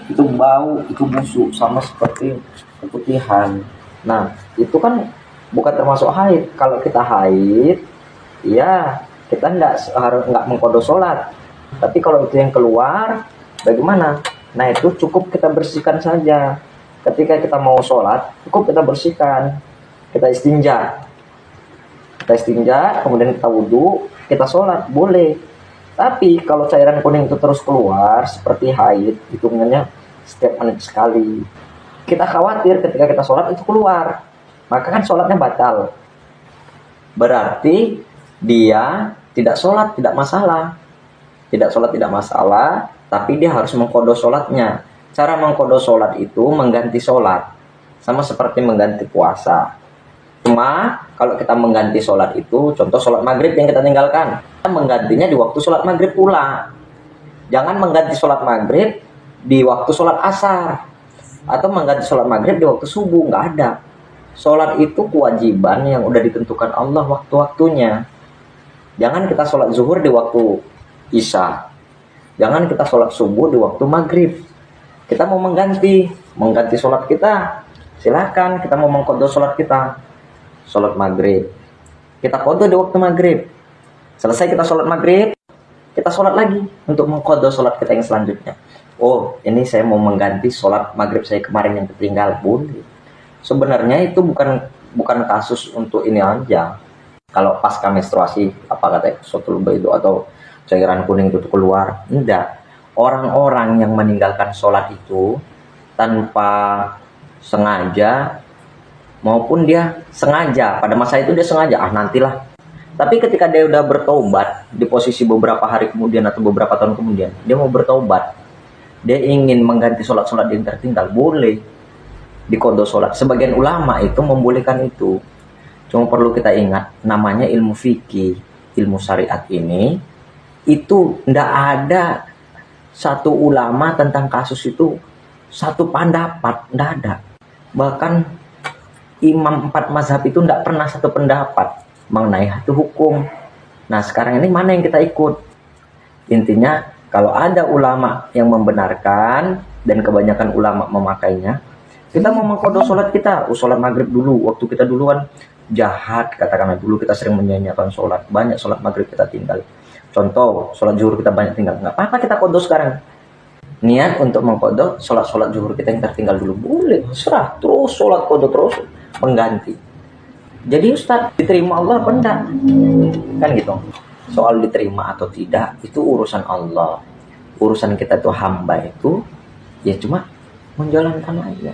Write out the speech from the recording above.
itu bau, itu busuk sama seperti keputihan. Nah itu kan bukan termasuk haid. Kalau kita haid, ya kita nggak mengqadha sholat. Tapi kalau itu yang keluar, bagaimana? Nah itu cukup kita bersihkan saja. Ketika kita mau sholat, cukup kita bersihkan. Kita istinja, kemudian kita wudhu, kita sholat, boleh. Tapi kalau cairan kuning itu terus keluar seperti haid, hitungannya setiap menit sekali, kita khawatir ketika kita sholat itu keluar, maka kan sholatnya batal. Berarti dia tidak sholat, tidak masalah. Tidak sholat tidak masalah, tapi dia harus mengqadha sholatnya. Cara mengqadha sholat itu mengganti sholat, sama seperti mengganti puasa. Cuma kalau kita mengganti sholat itu, contoh sholat maghrib yang kita tinggalkan, kita menggantinya di waktu sholat maghrib pula. Jangan mengganti sholat maghrib di waktu sholat asar, atau mengganti sholat maghrib di waktu subuh. Nggak ada. Sholat itu kewajiban yang udah ditentukan Allah waktu-waktunya. Jangan kita sholat zuhur di waktu isya, jangan kita sholat subuh di waktu maghrib. Kita mau mengganti sholat kita, silakan. Kita mau mengqadha sholat kita, sholat maghrib, kita qadha di waktu maghrib. Selesai kita sholat maghrib, kita sholat lagi untuk mengqadha sholat kita yang selanjutnya. Oh, ini saya mau mengganti sholat maghrib saya kemarin yang ketinggal, boleh. Sebenarnya itu bukan kasus untuk ini aja. Kalau pasca menstruasi, apa kata suatu itu atau cairan kuning itu keluar, enggak. Orang-orang yang meninggalkan sholat itu tanpa sengaja maupun dia sengaja, pada masa itu dia sengaja, nantilah. Tapi ketika dia udah bertobat di posisi beberapa hari kemudian atau beberapa tahun kemudian, dia mau bertobat, dia ingin mengganti sholat-sholat yang tertinggal, boleh diqadha sholat. Sebagian ulama itu membolehkan itu. Cuma perlu kita ingat, namanya ilmu fikih, ilmu syariat ini, itu ndak ada satu ulama tentang kasus itu satu pendapat, ndak ada. Bahkan imam 4 mazhab itu ndak pernah satu pendapat mengenai satu hukum. Nah sekarang ini mana yang kita ikut? Intinya kalau ada ulama yang membenarkan dan kebanyakan ulama memakainya, kita mau mengqadha sholat kita, sholat maghrib dulu, waktu kita duluan jahat, katakanlah dulu kita sering menyanyiakan sholat, banyak sholat maghrib kita tinggal. Contoh, sholat zuhur kita banyak tinggal, nggak apa-apa kita qadha sekarang. Niat untuk mengqadha sholat zuhur kita yang tertinggal dulu, boleh, serah, terus sholat qadha terus, mengganti. Jadi Ustaz, diterima Allah apa enggak? Kan gitu. Soal diterima atau tidak, itu urusan Allah. Urusan kita tuh hamba itu, ya cuma menjalankan aja.